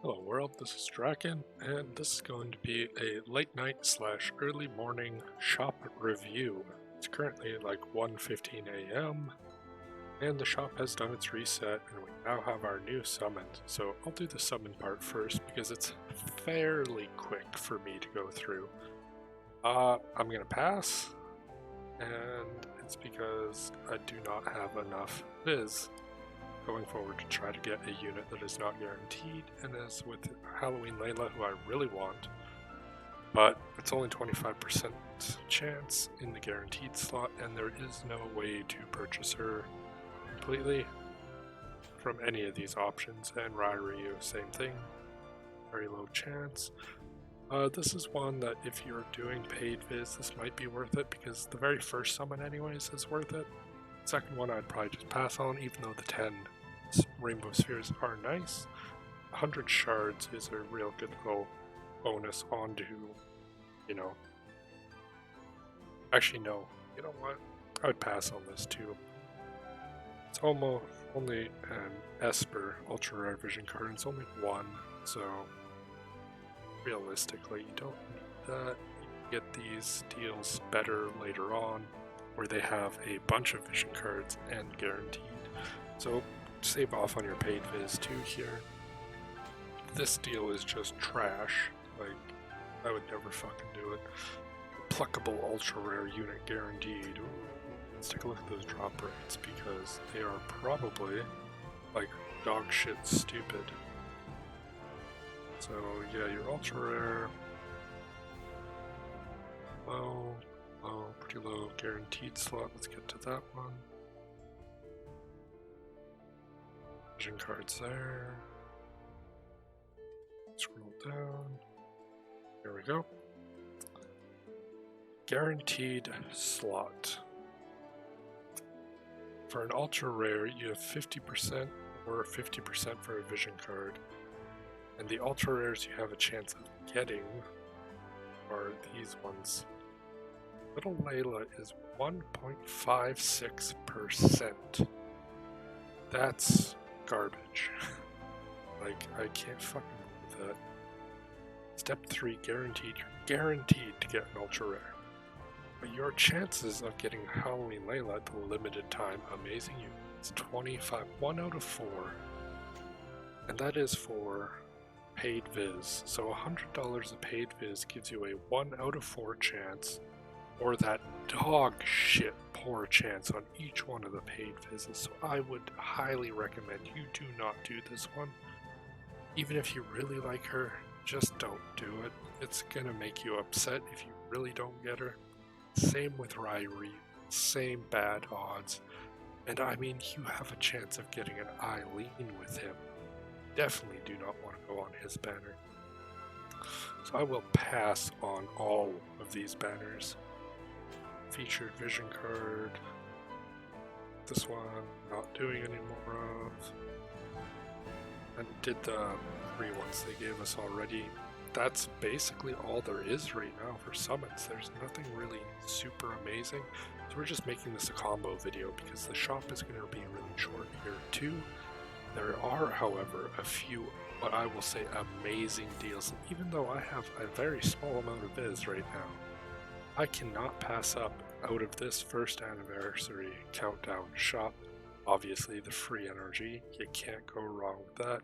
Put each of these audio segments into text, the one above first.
Hello world, this is Draken, and this is going to be a late night / early morning shop review. It's currently like 1:15 a.m. and the shop has done its reset and we now have our new summons. So I'll do the summon part first because it's fairly quick for me to go through. I'm gonna pass, and it's because I do not have enough Viz going forward to try to get a unit that is not guaranteed, and as with Halloween Layla, who I really want, but it's only 25% chance in the guaranteed slot, and there is no way to purchase her completely from any of these options. And Ryu, same thing, very low chance. This is one that if you're doing paid Viz, this might be worth it, because the very first summon anyways is worth it. Second one I'd probably just pass on, even though the 10 rainbow spheres are nice. 100 shards is a real good little bonus onto, actually no, you know what, I would pass on this too. It's almost only an Esper ultra rare vision card, and it's only one, so realistically you don't need that. You can get these deals better later on, where they have a bunch of vision cards and guaranteed. So save off on your paid Viz too here. This deal is just trash. Like, I would never fucking do it. Pluckable ultra rare unit guaranteed. Ooh, let's take a look at those drop rates, because they are probably like dog shit stupid. So yeah, your ultra rare, low, pretty low guaranteed slot. Let's get to that one. Vision cards there. Scroll down. There we go. Guaranteed slot. For an ultra rare, you have 50% or 50% for a vision card. And the ultra rares you have a chance of getting are these ones. Little Layla is 1.56%. That's garbage. Like, I can't fucking believe that. Step 3, guaranteed. You're guaranteed to get an ultra rare. But your chances of getting Halloween Layla at the limited time amazing unit is 25, 1 out of 4. And that is for paid Viz. So $100 of paid Viz gives you a 1 out of 4 chance, or that dog shit poor chance on each one of the paid Vizes. So I would highly recommend you do not do this one. Even if you really like her, just don't do it. It's gonna make you upset if you really don't get her. Same with Ryu, same bad odds. And I mean, you have a chance of getting an Eileen with him. Definitely do not want to go on his banner. So I will pass on all of these banners. Featured vision card. This one, not doing any more of. And did the 3 ones they gave us already. That's basically all there is right now for summons. There's nothing really super amazing. So we're just making this a combo video because the shop is going to be really short here too. There are, however, a few, what I will say, amazing deals. Even though I have a very small amount of Viz right now, I cannot pass up out of this first Anniversary Countdown shop. Obviously the free energy, you can't go wrong with that.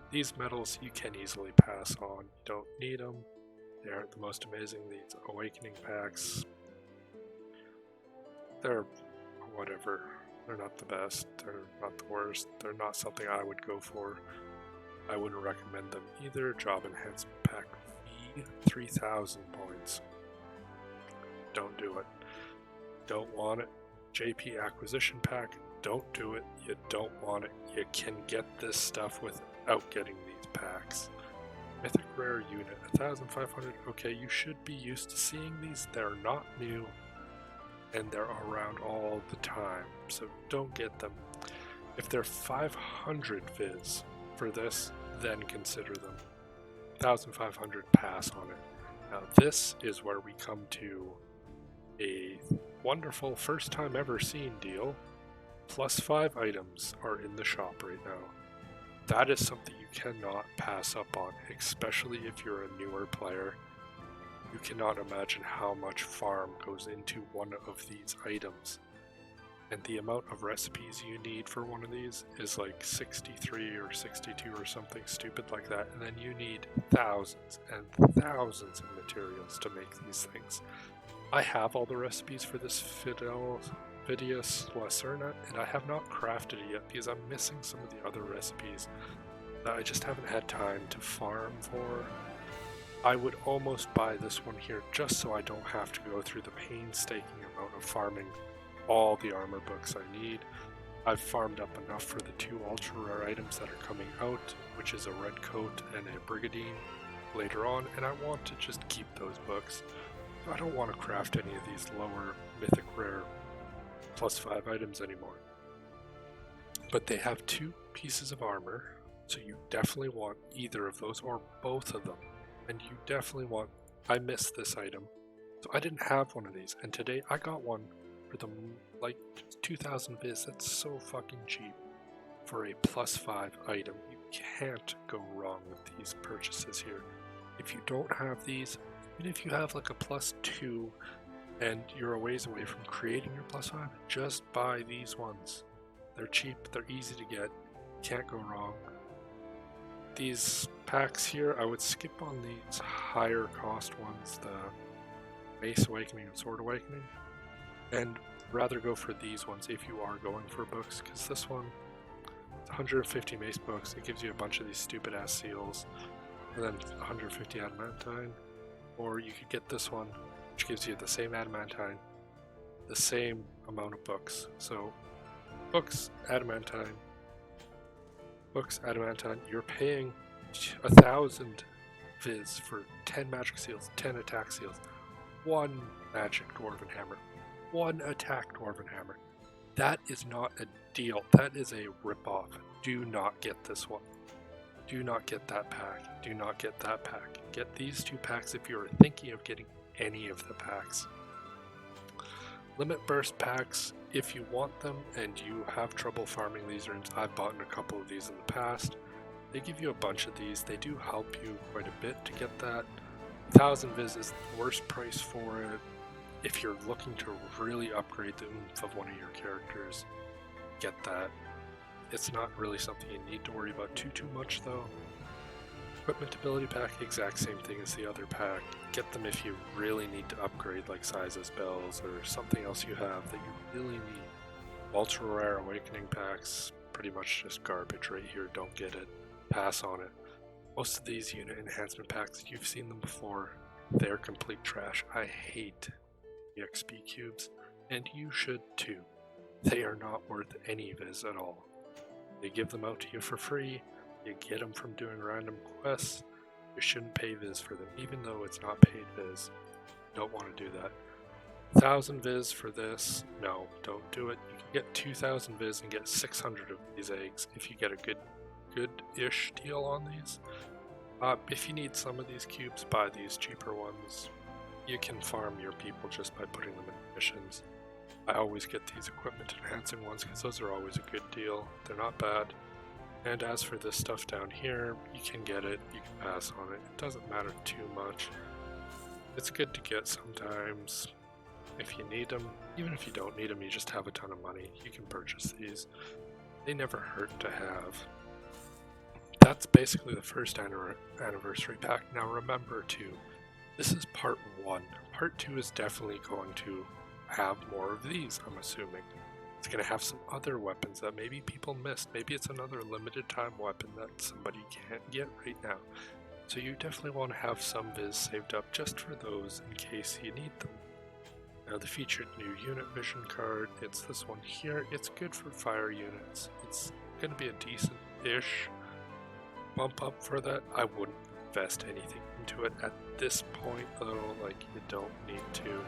These medals you can easily pass on, you don't need them. They aren't the most amazing. These awakening packs, they're whatever. They're not the best, they're not the worst, they're not something I would go for. I wouldn't recommend them either. Job enhancement pack V, 3,000 points. Don't do it. Don't want it. JP acquisition pack, don't do it. You don't want it. You can get this stuff without getting these packs. Mythic rare unit, 1,500. Okay, you should be used to seeing these. They're not new, and they're around all the time, so don't get them. If they're 500 Viz for this, then consider them. 1,500, pass on it. Now this is where we come to a wonderful first time ever seen deal. +5 items are in the shop right now. that is something you cannot pass up on, especially if you're a newer player. You cannot imagine how much farm goes into one of these items. And the amount of recipes you need for one of these is like 63 or 62 or something stupid like that. And then you need thousands and thousands of materials to make these things. I have all the recipes for this Vidius Lacerna, and I have not crafted it yet because I'm missing some of the other recipes that I just haven't had time to farm for. I would almost buy this one here just so I don't have to go through the painstaking amount of farming all the armor books I need. I've farmed up enough for the 2 ultra rare items that are coming out, which is a red coat and a brigadine later on, and I want to just keep those books. I don't want to craft any of these lower mythic rare +5 items anymore. But they have 2 pieces of armor, so you definitely want either of those or both of them. And you definitely want, I missed this item, so I didn't have one of these, and today I got one for the like 2,000 viz. That's so fucking cheap for a +5 item. You can't go wrong with these purchases here. If you don't have these, even if you have like a +2 and you're a ways away from creating your +5, just buy these ones. They're cheap, they're easy to get, can't go wrong. These packs here, I would skip on these higher cost ones, the Mace Awakening and Sword Awakening, and rather go for these ones if you are going for books, because this one, it's 150 Mace books, it gives you a bunch of these stupid ass seals, and then 150 adamantine, or you could get this one, which gives you the same adamantine, the same amount of books. So books, adamantine, you're paying 1,000 viz for 10 magic seals, 10 attack seals, 1 magic dwarven hammer, 1 attack dwarven hammer. That is not a deal. That is a ripoff. Do not get this one. Do not get that pack. Do not get that pack. Get these 2 packs if you're thinking of getting any of the packs. Limit burst packs, if you want them and you have trouble farming these rooms, I've bought a couple of these in the past. They give you a bunch of these. They do help you quite a bit to get that. 1,000 viz is the worst price for it. If you're looking to really upgrade the oomph of one of your characters, get that. It's not really something you need to worry about too much though. Equipment ability pack, exact same thing as the other pack. Get them if you really need to upgrade, like sizes, bells, or something else you have that you really need. Ultra rare awakening packs, pretty much just garbage right here, don't get it. Pass on it. Most of these unit enhancement packs, you've seen them before, they're complete trash. I hate EXP cubes, and you should too. They are not worth any viz at all. They give them out to you for free, you get them from doing random quests, you shouldn't pay viz for them, even though it's not paid viz. Don't want to do that. 1,000 viz for this, no, don't do it. You can get 2,000 viz and get 600 of these eggs if you get a good-ish deal on these. If you need some of these cubes, buy these cheaper ones. You can farm your people just by putting them in missions. I always get these equipment enhancing ones because those are always a good deal. They're not bad. And as for this stuff down here, you can get it, you can pass on it. It doesn't matter too much. It's good to get sometimes if you need them. Even if you don't need them, you just have a ton of money, you can purchase these. They never hurt to have. That's basically the first anniversary pack. Now remember too, this is part 1. Part 2 is definitely going to have more of these, I'm assuming. It's going to have some other weapons that maybe people missed. Maybe it's another limited time weapon that somebody can't get right now. So you definitely want to have some viz saved up just for those in case you need them. Now the featured new unit vision card, it's this one here. It's good for fire units. It's going to be a decent-ish bump up for that. I wouldn't invest anything into it at this point though, like you don't need to.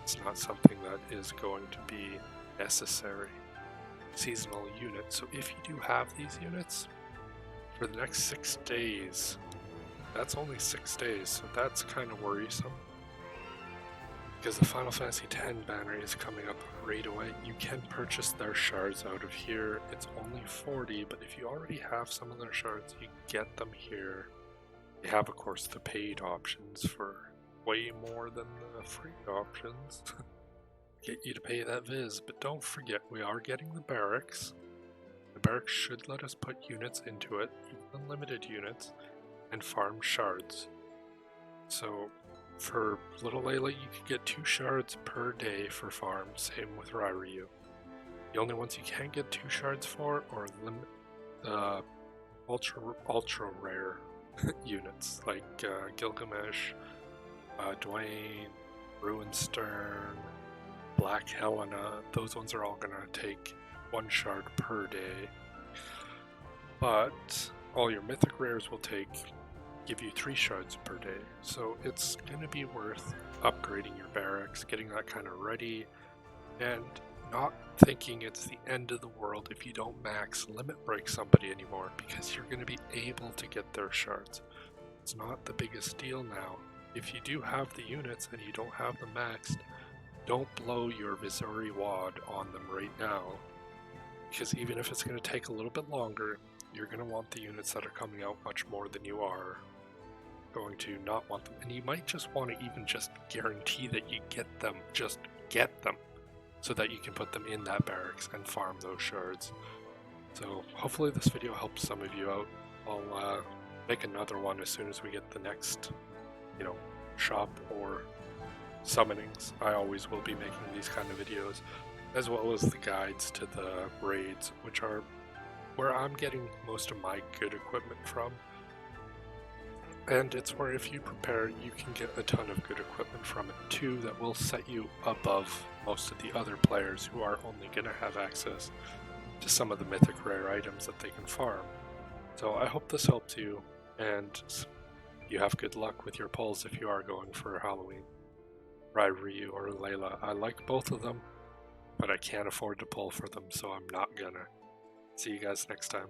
It's not something that is going to be necessary. Seasonal unit. So if you do have these units for the next 6 days, that's only 6 days, so that's kind of worrisome. because the Final Fantasy X banner is coming up right away. You can purchase their shards out of here. It's only 40, but if you already have some of their shards, you get them here. They have, of course, the paid options for way more than the free options. Get you to pay that viz, but don't forget we are getting the barracks. The barracks should let us put units into it, even unlimited units, and farm shards. So for Little Layla, you could get 2 shards per day for farm, same with Ryu. The only ones you can't get 2 shards for are ultra rare units like Gilgamesh, Dwayne, Ruinstern, Black Helena. Those ones are all gonna take 1 shard per day, but all your mythic rares will give you 3 shards per day. So it's gonna be worth upgrading your barracks, getting that kind of ready, and not thinking it's the end of the world if you don't max limit break somebody anymore, because you're going to be able to get their shards. It's not the biggest deal now. If you do have the units and you don't have them maxed, don't blow your Missouri wad on them right now, because even if it's going to take a little bit longer, you're going to want the units that are coming out much more than you are going to not want them, and you might just want to even just guarantee that you get them, just get them, so that you can put them in that barracks and farm those shards. So hopefully this video helps some of you out. I'll make another one as soon as we get the next, shop or summonings. I always will be making these kind of videos, as well as the guides to the raids, which are where I'm getting most of my good equipment from. And it's where if you prepare, you can get a ton of good equipment from it too that will set you above most of the other players who are only going to have access to some of the mythic rare items that they can farm. So I hope this helped you, and you have good luck with your pulls if you are going for Halloween. Ryu or Layla, I like both of them, but I can't afford to pull for them, so I'm not gonna. See you guys next time.